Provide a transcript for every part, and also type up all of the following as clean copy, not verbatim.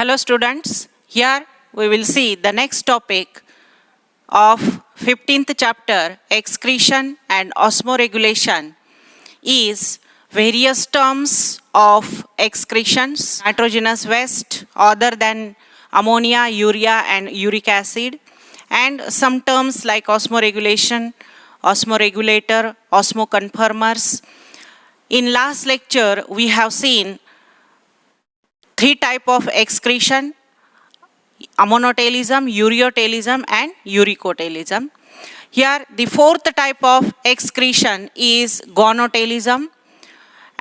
Hello students, here we will see the next topic of 15th chapter, excretion and osmoregulation, is various terms of excretions, nitrogenous waste other than ammonia, urea and uric acid, and some terms like osmoregulation, osmoregulator, osmoconformers. In last lecture, we have seen three types of excretion: ammonotelism, ureotelism and uricotelism. Here the fourth type of excretion is gonotelism.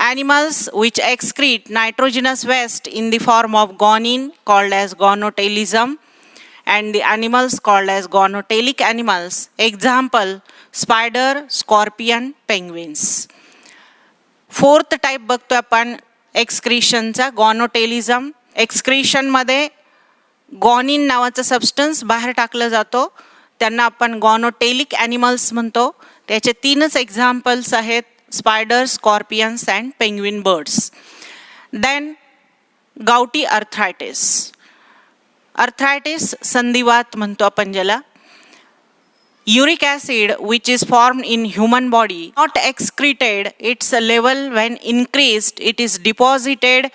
Animals which excrete nitrogenous waste in the form of gonine called as gonotelism, and the animals called as gonotelic animals. Example: spider, scorpion, penguins. Fourth type बघतो आपण एक्सक्रीशनचा, गॉनोटेलिझम. एक्सक्रीशनमध्ये guanine नावाचं substance बाहेर टाकलं जातो, त्यांना आपण गॉनोटेलिक animals म्हणतो. त्याचे तीनच एक्झाम्पल्स आहेत: spider, scorpions and penguin birds. Then gouty arthritis. Arthritis संधिवात म्हणतो आपण ज्याला. Uric acid, which is formed in human body, not excreted, its level when increased, it is deposited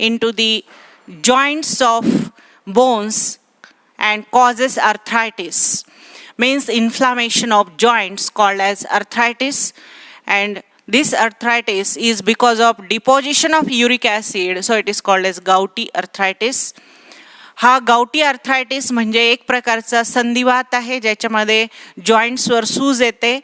into the joints of bones and causes arthritis. Means inflammation of joints called as arthritis, and this arthritis is because of deposition of uric acid, so it is called as gouty arthritis. हा गावठी arthritis म्हणजे एक प्रकारचा संधिवात आहे ज्याच्यामध्ये जॉईंट्सवर सूज येते,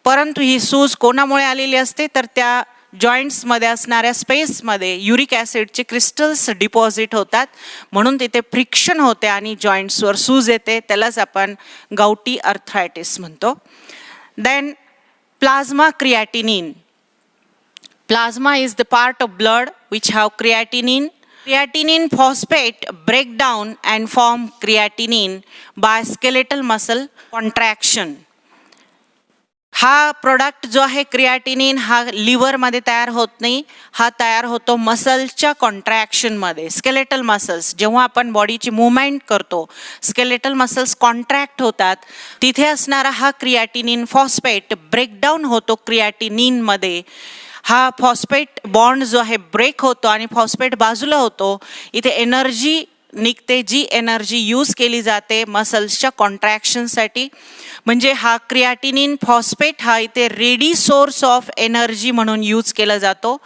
परंतु ही सूज कोणामुळे आलेली असते तर त्या जॉईंट्समध्ये असणाऱ्या स्पेसमध्ये युरिक ॲसिडचे क्रिस्टल्स डिपॉझिट होतात, म्हणून तिथे फ्रिक्शन होते आणि जॉईंट्सवर सूज येते, त्यालाच आपण गावठी अर्थरायटिस म्हणतो. Then plasma creatinine. Plasma is the part of blood which have creatinine. Creatinine phosphate break down and form creatinine by skeletal muscle contraction. हा प्रोडक्ट जो आहे क्रिएटिनिन हा लिव्हरमध्ये तयार होत नाही, हा तयार होतो मसलच्या कॉन्ट्रॅक्शनमध्ये. स्केलेटल मसल्स जेव्हा आपण बॉडीची मूवमेंट करतो, स्केलेटल मसल्स कॉन्ट्रॅक्ट होतात, तिथे असणारा हा क्रिएटिनिन फॉस्फेट ब्रेकडाऊन होतो क्रिएटिनिनमध्ये. हा फॉस्फेट बॉन्ड जो आहे ब्रेक होतो आणि फॉस्फेट बाजूला होतो. इथे एनर्जी निघते, जी एनर्जी यूज केली जाते मसल्सच्या कॉन्ट्रॅक्शनसाठी. म्हणजे हा क्रिएटिनिन फॉस्फेट हा इथे रेडी सोर्स ऑफ एनर्जी म्हणून यूज केला जातो.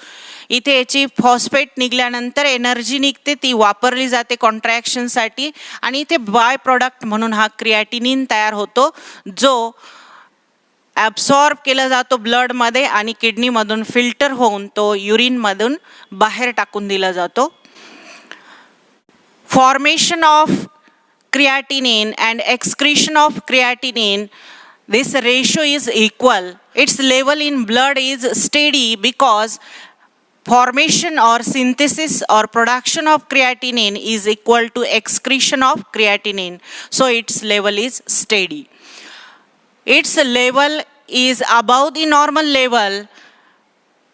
इथे याची फॉस्फेट निघाल्यानंतर एनर्जी निघते, ती वापरली जाते कॉन्ट्रॅक्शनसाठी, आणि इथे बाय प्रॉडक्ट म्हणून हा क्रिएटिनिन तयार होतो, जो ॲब्सॉर्ब केला जातो ब्लडमध्ये आणि किडनीमधून फिल्टर होऊन तो युरिनमधून बाहेर टाकून दिला जातो. Formation of creatinine and excretion of creatinine, this ratio is equal. Its level in blood is steady because formation or synthesis or production of creatinine is equal to excretion of creatinine, so its level is steady. Its level is above the normal level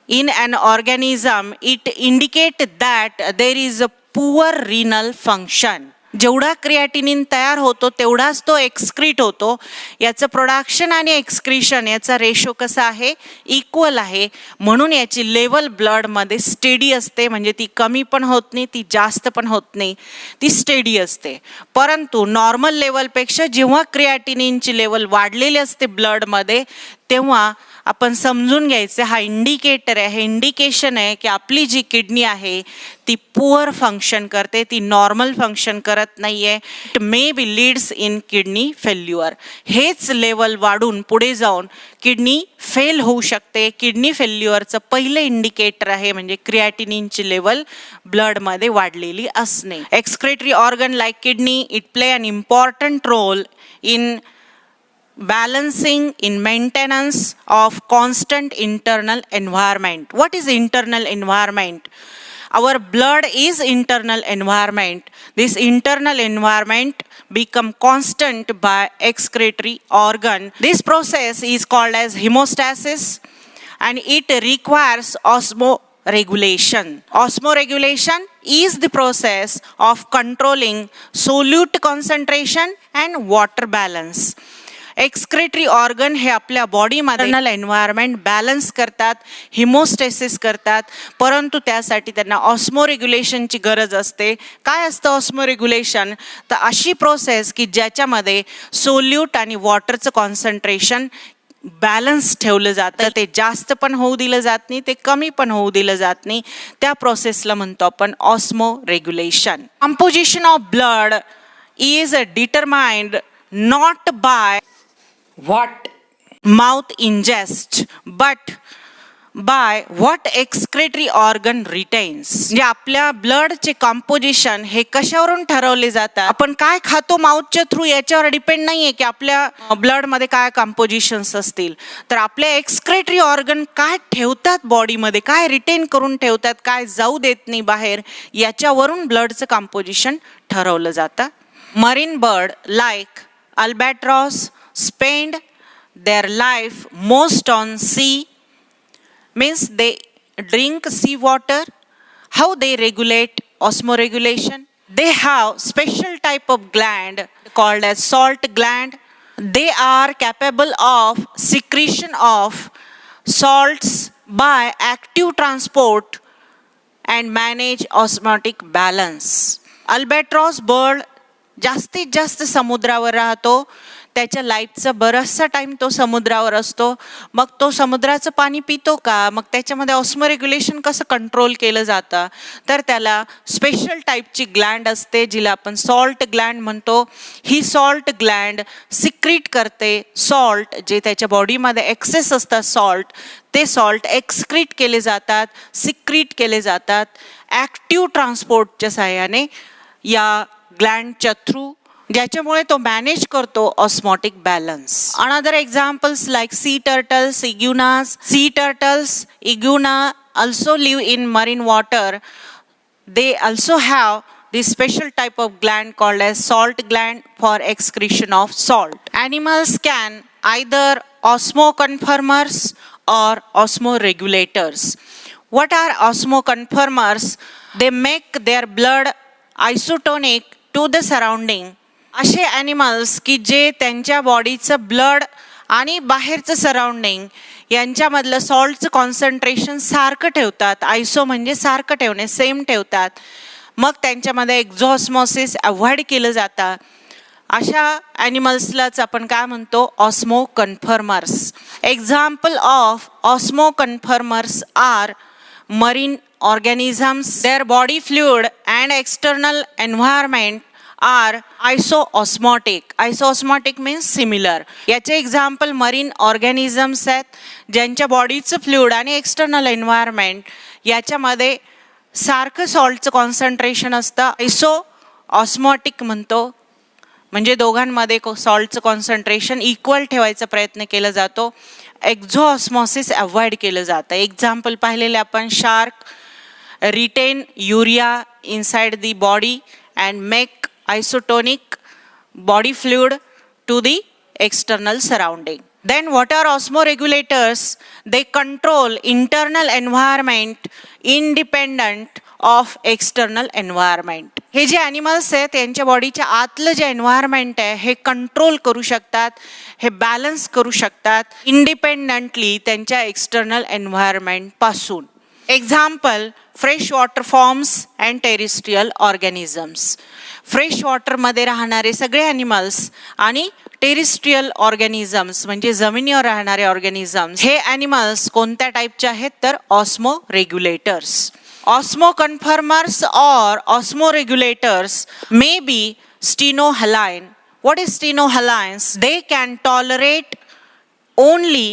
in an organism. It indicates that there is a poor renal function. जेवढा creatinine तयार होतो तेवढाच तो excrete होतो. याचं production आणि excretion याचा ratio कसा आहे, इक्वल आहे, म्हणून याची लेवल ब्लडमध्ये स्टेडी असते. म्हणजे ती कमी पण होत नाही, ती जास्त पण होत नाही, ती स्टेडी असते. परंतु नॉर्मल लेवलपेक्षा जेव्हा क्रिएटिनिनची लेवल वाढलेली असते ब्लडमध्ये, तेव्हा आपण समजून घ्यायचं हा इंडिकेटर आहे, हे इंडिकेशन आहे की आपली जी किडनी आहे ती पुअर फंक्शन करते, ती नॉर्मल फंक्शन करत नाही आहे. It may be leads in kidney failure. हेच लेवल वाढून पुढे जाऊन किडनी फेल होऊ शकते. किडनी फेल्युअरचं पहिलं इंडिकेटर आहे म्हणजे क्रिएटिनिनची लेवल ब्लडमध्ये वाढलेली असणे. Excretory organ like kidney, it play an important role in balancing in maintenance of constant internal environment. What is internal environment? Our blood is internal environment. This internal environment become constant by excretory organ. This process is called as hemostasis, and it requires osmoregulation. Osmoregulation is the process of controlling solute concentration and water balance. Excretory organ हे आपल्या बॉडीमध्ये internal environment balance करतात, हिमोस्टेसिस करतात, परंतु त्यासाठी त्यांना ऑस्मोरेग्युलेशनची गरज असते. काय असतं ऑस्मोरेग्युलेशन? तर अशी प्रोसेस की ज्याच्यामध्ये सोल्यूट आणि वॉटरचं कॉन्सन्ट्रेशन बॅलन्स ठेवलं जातं. ते जास्त पण होऊ दिलं जात नाही, ते कमी पण होऊ दिलं जात नाही. त्या प्रोसेसला म्हणतो आपण osmoregulation. Composition of blood is determined not by what mouth ingest but by what excretory organ retains. म्हणजे आपल्या ब्लडचे कंपोजिशन हे कशावरून ठरवले जातात? आपण काय खातो माउथच्या थ्रू याच्यावर डिपेंड नाहीये की आपल्या ब्लडमध्ये काय कंपोजिशन्स असतील. तर आपले एक्सक्रेटरी ऑर्गन काय ठेवतात बॉडीमध्ये, काय रिटेन करून ठेवतात, काय जाऊ देत नाही बाहेर, याच्यावरून ब्लडचं कंपोजिशन ठरवलं जातं. Marine bird like albatross spend their life most on sea, means they drink sea water. How they regulate osmoregulation? They have special type of gland called as salt gland. They are capable of secretion of salts by active transport and manage osmotic balance. Albatross bird जास्तीत जास्त समुद्रावर राहतो. त्याच्या लाईफचा बराचसा time तो समुद्रावर असतो. मग तो समुद्राचं पाणी पितो का? मग त्याच्यामध्ये ऑस्मोरेग्युलेशन कसं कंट्रोल केलं जातं? तर त्याला स्पेशल टाईपची ग्लँड असते जिला आपण सॉल्ट ग्लँड म्हणतो. ही सॉल्ट ग्लँड सिक्रीट करते सॉल्ट, जे त्याच्या बॉडीमध्ये एक्सेस असतात सॉल्ट, ते सॉल्ट एक्सक्रीट केले जातात, सिक्रीट केले जातात ॲक्टिव्ह ट्रान्सपोर्टच्या सहाय्याने या ग्लँडच्या थ्रू, ज्याच्यामुळे तो मॅनेज करतो osmotic balance. Another examples like sea turtles, iguanas. Sea turtles, iguana also live in marine water. They also have this special type of gland called as salt gland for excretion of salt. Animals can either osmoconformers or osmoregulators. What are osmoconformers? They make their blood isotonic to the surrounding. असे ॲनिमल्स की जे त्यांच्या बॉडीचं blood आणि बाहेरचं surrounding यांच्यामधलं सॉल्टचं concentration सारखं ठेवतात. आयसो म्हणजे सारखं ठेवणे, सेम ठेवतात. मग त्यांच्यामध्ये एक्झॉस्मॉसिस अवॉइड केलं जातं. अशा ॲनिमल्सलाच आपण काय म्हणतो? Osmoconformers. Example of osmoconformers are marine organisms. Their body fluid and external environment are isoosmotic. Isoosmotic means similar. याचे एक्झाम्पल मरीन ऑर्गॅनिझम्स आहेत ज्यांच्या बॉडीचं फ्लुइड आणि एक्सटर्नल एन्व्हायरमेंट याच्यामध्ये सारखं सॉल्टचं कॉन्सन्ट्रेशन असतं. आयसोऑस्मॉटिक म्हणतो, म्हणजे दोघांमध्ये सॉल्टचं कॉन्सन्ट्रेशन इक्वल ठेवायचा प्रयत्न केला जातो. एक्झॉस्मॉसिस अवॉइड केलं जातं. एक्झाम्पल पाहिलेले आपण, shark retain urea inside the body and make isotonic body fluid to the external surrounding. Then what are osmoregulators? They control internal environment independent of external environment. हे जे ॲनिमल्स आहेत त्यांच्या बॉडीच्या आतलं जे एन्व्हायरमेंट आहे हे कंट्रोल करू शकतात, हे बॅलन्स करू शकतात इंडिपेंडंटली त्यांच्या एक्सटर्नल एन्व्हायरमेंटपासून. Example, fresh water forms and terrestrial organisms. Fresh वॉटरमध्ये राहणारे सगळे ॲनिमल्स आणि टेरिस्ट्रियल ऑर्गॅनिझम्स म्हणजे जमिनीवर राहणारे ऑर्गॅनिझम्स, हे ॲनिमल्स कोणत्या टाईपचे आहेत? तर osmo regulators. Osmoconformers or osmoregulators may be stenohaline. What is stenohalines? They can tolerate only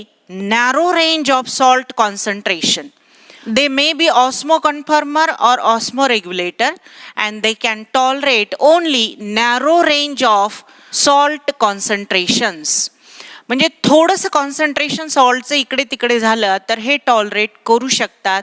narrow range of salt concentration. They may be osmoconformer or osmoregulator and they can tolerate only narrow range of salt concentrations. म्हणजे थोडंसं concentration सॉल्टचं इकडे तिकडे झालं तर हे tolerate करू शकतात.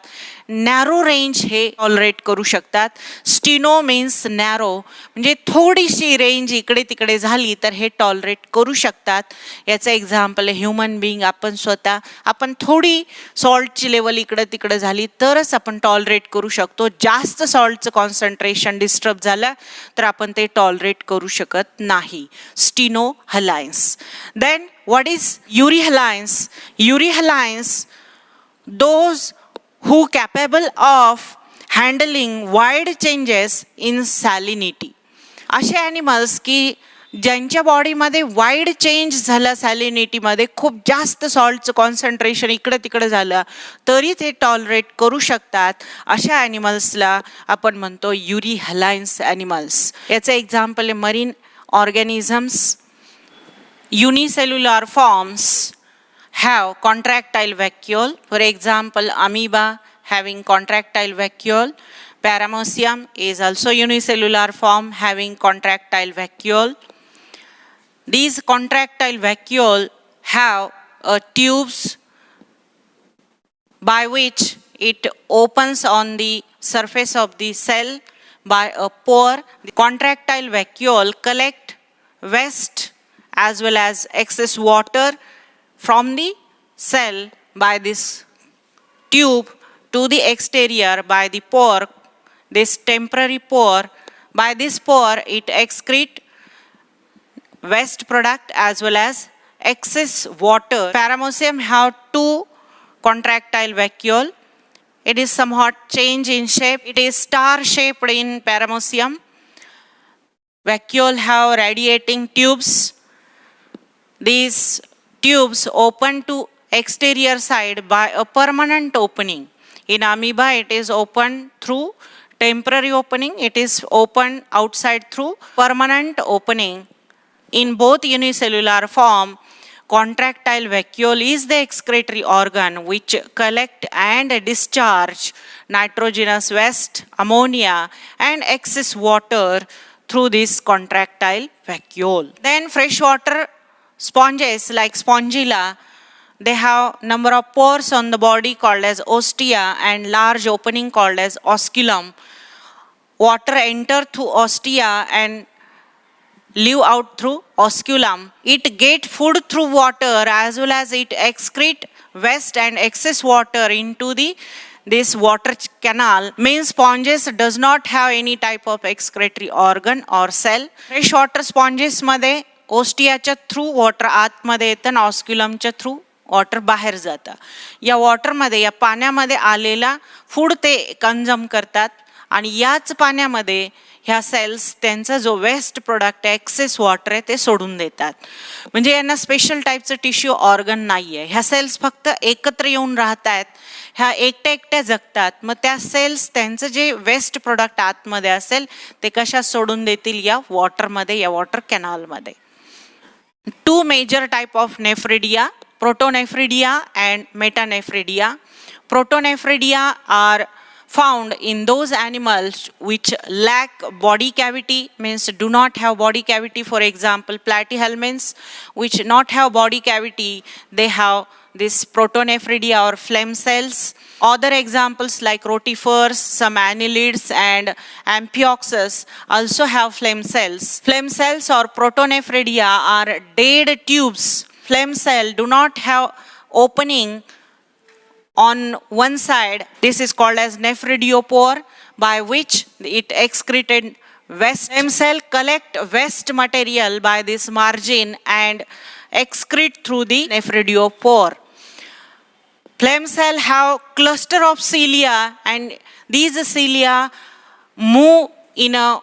Narrow range हे टॉलरेट करू शकतात. स्टिनो मीन्स नॅरो, म्हणजे थोडीशी रेंज इकडे तिकडे झाली तर हे टॉलरेट करू शकतात. याचं एक्झाम्पल ह्युमन बिईंग, आपण थोडी सॉल्टची लेवल इकडे तिकडे झाली तरच आपण टॉलरेट करू शकतो. जास्त सॉल्टचं कॉन्सन्ट्रेशन डिस्टर्ब झालं तर आपण ते टॉलरेट करू शकत नाही. Stenohalines. Then what is euryhalines? Euryhalines, those who capable of handling wide changes in salinity. असे ॲनिमल्स की ज्यांच्या बॉडीमध्ये वाईड चेंज झालं सॅलिनिटीमध्ये, खूप जास्त सॉल्टचं कॉन्सन्ट्रेशन इकडं तिकडं झालं तरी ते टॉलरेट करू शकतात. अशा ॲनिमल्सला आपण म्हणतो युरिहलाइन्स ॲनिमल्स. याचं एक्झाम्पल आहे marine organisms. Unicellular forms have contractile vacuole. For example, amoeba having contractile vacuole. Paramecium is also unicellular form having contractile vacuole. These contractile vacuole have tubes by which it opens on the surface of the cell by a pore. The contractile vacuole collect waste as well as excess water from the cell by this tube to the exterior by the pore, this temporary pore. By this pore it excrete waste product as well as excess water. Paramecium have two contractile vacuole. It is somewhat change in shape. It is star shaped in Paramecium. Vacuole have radiating tubes. These tubes open to exterior side by a permanent opening. In amoeba it is open through temporary opening. It is open outside through permanent opening. In both unicellular form, contractile vacuole is the excretory organ which collect and discharge nitrogenous waste, ammonia and excess water through this contractile vacuole. Then freshwater sponges like Spongilla, they have number of pores on the body called as ostia and large opening called as osculum. Water enter through ostia and leave out through osculum. It get food through water as well as it excrete waste and excess water into this water canal. Means sponges does not have any type of excretory organ or cell. Freshwater sponges मध्ये ओस्टियाच्या through water आतमध्ये येतं आणि ऑस्क्युलमच्या through water बाहेर जातं. या वॉटरमध्ये, या पाण्यामध्ये आलेला फूड ते कंझ्युम करतात आणि याच पाण्यामध्ये ह्या सेल्स त्यांचा जो वेस्ट प्रोडक्ट आहे, एक्सेस वॉटर आहे, ते सोडून देतात. म्हणजे यांना स्पेशल टाईपचं टिश्यू ऑर्गन नाही आहे. ह्या सेल्स फक्त एकत्र येऊन राहत आहेत, ह्या एकट्या एकट्या जगतात. मग त्या सेल्स त्यांचं जे वेस्ट प्रोडक्ट आतमध्ये असेल ते कशा सोडून देतील? या वॉटरमध्ये, या water कॅनलमध्ये. Two major type of nephridia, protonephridia and metanephridia. Protonephridia are found in those animals which lack body cavity, means do not have body cavity. For example, platyhelminths which not have body cavity, they have this protonephridia or phlegm cells. Other examples like rotifers, some annelids and amphioxus also have phlegm cells. Phlegm cells or protonephridia are dead tubes. Phlegm cell do not have opening on one side. This is called as nephridiopore, by which it excreted waste. Phlegm cell collect waste material by this margin and excrete through the nephridiopore. Phlegm cell have cluster of cilia and these cilia move in a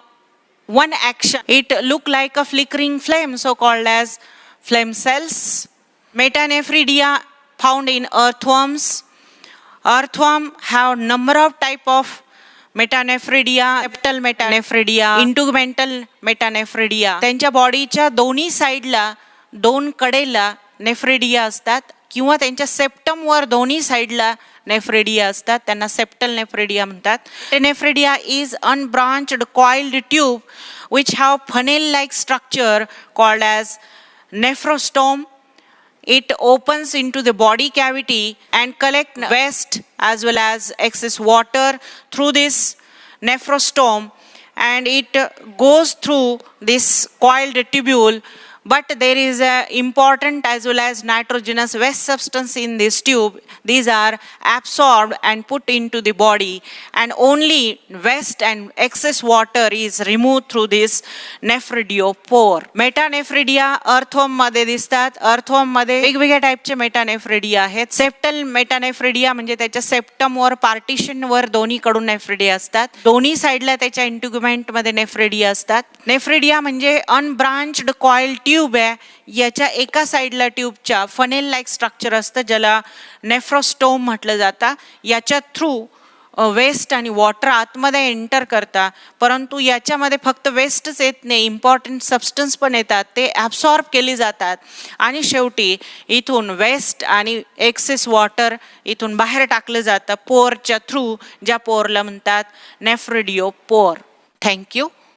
one action. It look like a flickering flame, so called as phlegm cells. Metanephridia found in earthworms. Earthworm have number of type of metanephridia, septal metanephridia, integumental metanephridia. त्यांच्या बॉडीच्या दोन्ही साईडला, दोन कडेला nephridia असतात किंवा त्यांच्या सेप्टमवर दोन्ही साईडला नेफ्रिडिया असतात, त्यांना सेप्टल नेफ्रिडिया म्हणतात. Nephridia is unbranched coiled tube which have funnel like structure called as nephrostome. it opens into the body cavity and collect waste as well as excess water through this nephrostome, and it goes through this coiled tubule. But there is a important as well as nitrogenous waste substance in this tube. These are absorbed and put into the body, and only waste and excess water is removed through this nephridiopore. Metanephridia earthworm मध्ये दिसतात. Earthworm मध्ये वेगवेगळ्या टाइपचे metanephridia आहेत. Septal metanephridia म्हणजे त्याच्या septum वर partition वर दोन्हीकडून नेफ्रिडिया असतात. दोन्ही साइडला त्याच्या इंटिग्युमेंट मध्ये नेफ्रिडिया असतात. नेफ्रिडिया म्हणजे अनब्रांच्ड कॉइल ट्यूब आहे. याच्या एका साइडला ट्यूबच्या फनेल लाईक स्ट्रक्चर असतं ज्याला नेफ्रोस्टोम म्हटलं जातं. याच्या थ्रू वेस्ट आणि वॉटर आतमध्ये एंटर करता, परंतु याच्यामध्ये फक्त वेस्टच येत नाही, इम्पॉर्टंट सबस्टन्स पण येतात, ते ॲब्सॉर्ब केली जातात आणि शेवटी इथून वेस्ट आणि एक्सेस वॉटर इथून बाहेर टाकलं जातं पोरच्या थ्रू, ज्या पोरला म्हणतात नेफ्रिडिओपोर. थँक्यू.